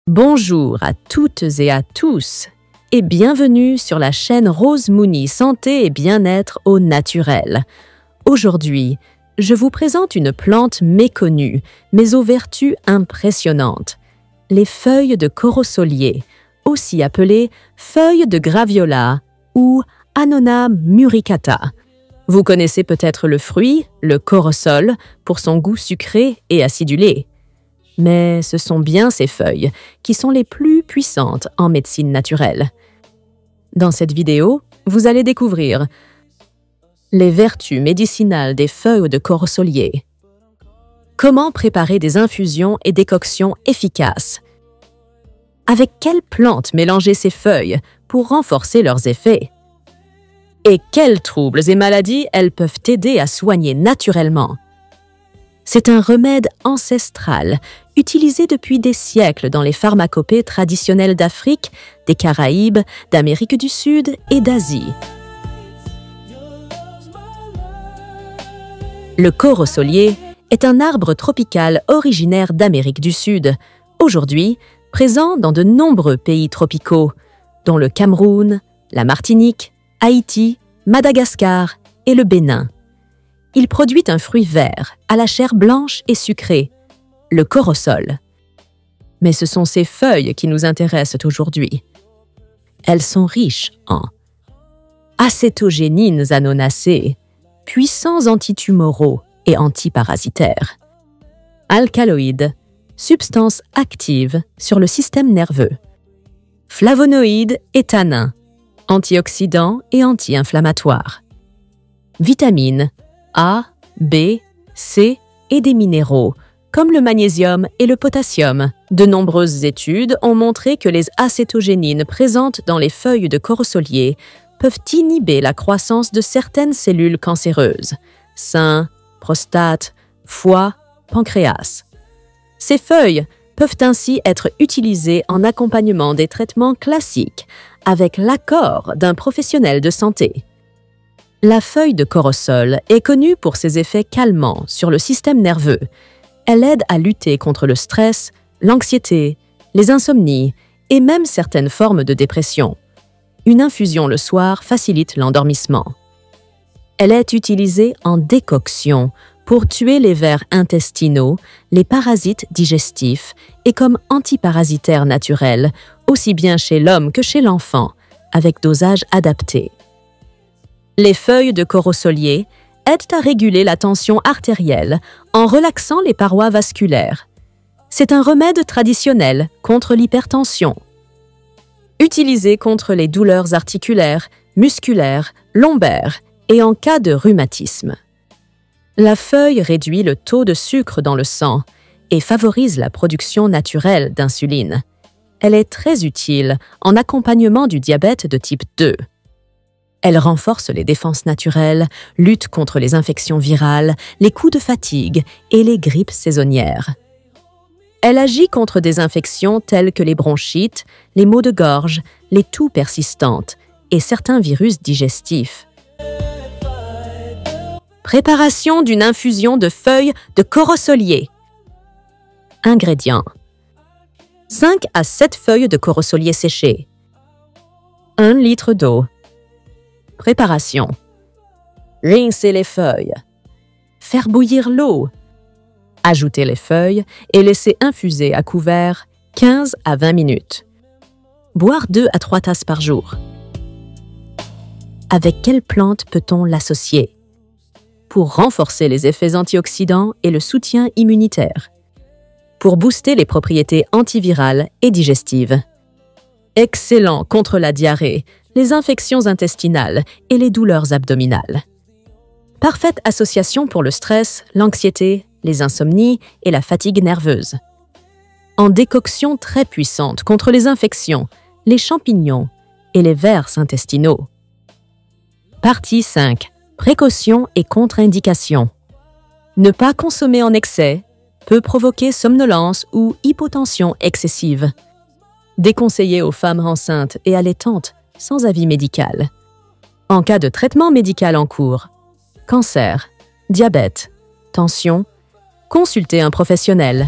Bonjour à toutes et à tous et bienvenue sur la chaîne Rose Mooney Santé et Bien-être au naturel. Aujourd'hui, je vous présente une plante méconnue mais aux vertus impressionnantes, les feuilles de corosolier, aussi appelées feuilles de graviola ou Annona muricata. Vous connaissez peut-être le fruit, le corosol, pour son goût sucré et acidulé. Mais ce sont bien ces feuilles qui sont les plus puissantes en médecine naturelle. Dans cette vidéo, vous allez découvrir les vertus médicinales des feuilles de corosolier, comment préparer des infusions et décoctions efficaces, avec quelles plantes mélanger ces feuilles pour renforcer leurs effets, et quels troubles et maladies elles peuvent aider à soigner naturellement. C'est un remède ancestral, utilisé depuis des siècles dans les pharmacopées traditionnelles d'Afrique, des Caraïbes, d'Amérique du Sud et d'Asie. Le corosolier est un arbre tropical originaire d'Amérique du Sud, aujourd'hui présent dans de nombreux pays tropicaux, dont le Cameroun, la Martinique, Haïti, Madagascar et le Bénin. Il produit un fruit vert, à la chair blanche et sucrée, le corosol. Mais ce sont ses feuilles qui nous intéressent aujourd'hui. Elles sont riches en acétogénines annonacées, puissants antitumoraux et antiparasitaires, alcaloïdes, substances actives sur le système nerveux, flavonoïdes et tannins, antioxydants et anti-inflammatoires, vitamines A, B, C et des minéraux, comme le magnésium et le potassium. De nombreuses études ont montré que les acétogénines présentes dans les feuilles de corosolier peuvent inhiber la croissance de certaines cellules cancéreuses, sein, prostate, foie, pancréas. Ces feuilles peuvent ainsi être utilisées en accompagnement des traitements classiques, avec l'accord d'un professionnel de santé. La feuille de corosol est connue pour ses effets calmants sur le système nerveux. Elle aide à lutter contre le stress, l'anxiété, les insomnies et même certaines formes de dépression. Une infusion le soir facilite l'endormissement. Elle est utilisée en décoction pour tuer les vers intestinaux, les parasites digestifs et comme antiparasitaire naturel, aussi bien chez l'homme que chez l'enfant, avec dosage adapté. Les feuilles de corosolier aident à réguler la tension artérielle en relaxant les parois vasculaires. C'est un remède traditionnel contre l'hypertension. Utilisé contre les douleurs articulaires, musculaires, lombaires et en cas de rhumatisme. La feuille réduit le taux de sucre dans le sang et favorise la production naturelle d'insuline. Elle est très utile en accompagnement du diabète de type 2. Elle renforce les défenses naturelles, lutte contre les infections virales, les coups de fatigue et les grippes saisonnières. Elle agit contre des infections telles que les bronchites, les maux de gorge, les toux persistantes et certains virus digestifs. Préparation d'une infusion de feuilles de corosolier. Ingrédients: 5 à 7 feuilles de corosolier séchées, 1 litre d'eau. Préparation: rincer les feuilles, faire bouillir l'eau, ajouter les feuilles et laisser infuser à couvert 15 à 20 minutes. Boire 2 à 3 tasses par jour. Avec quelle plante peut-on l'associer? Pour renforcer les effets antioxydants et le soutien immunitaire. Pour booster les propriétés antivirales et digestives. Excellent contre la diarrhée, les infections intestinales et les douleurs abdominales. Parfaite association pour le stress, l'anxiété, les insomnies et la fatigue nerveuse. En décoction très puissante contre les infections, les champignons et les vers intestinaux. Partie 5. Précautions et contre-indications. Ne pas consommer en excès peut provoquer somnolence ou hypotension excessive. Déconseillé aux femmes enceintes et allaitantes sans avis médical. En cas de traitement médical en cours, cancer, diabète, tension, consultez un professionnel.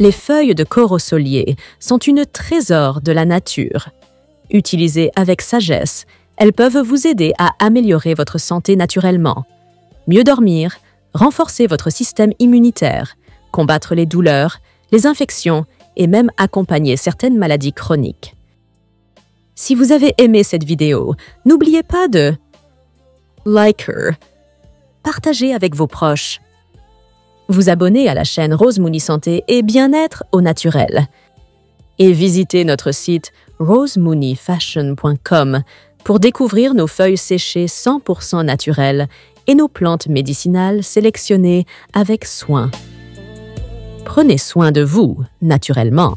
Les feuilles de corosolier sont une trésor de la nature. Utilisées avec sagesse, elles peuvent vous aider à améliorer votre santé naturellement, mieux dormir, renforcer votre système immunitaire, combattre les douleurs, les infections et même accompagner certaines maladies chroniques. Si vous avez aimé cette vidéo, n'oubliez pas de liker, partager avec vos proches, vous abonner à la chaîne Rose Mooney Santé et Bien-être au naturel et visiter notre site rosemooneyfashion.com pour découvrir nos feuilles séchées 100% naturelles et nos plantes médicinales sélectionnées avec soin. Prenez soin de vous, naturellement.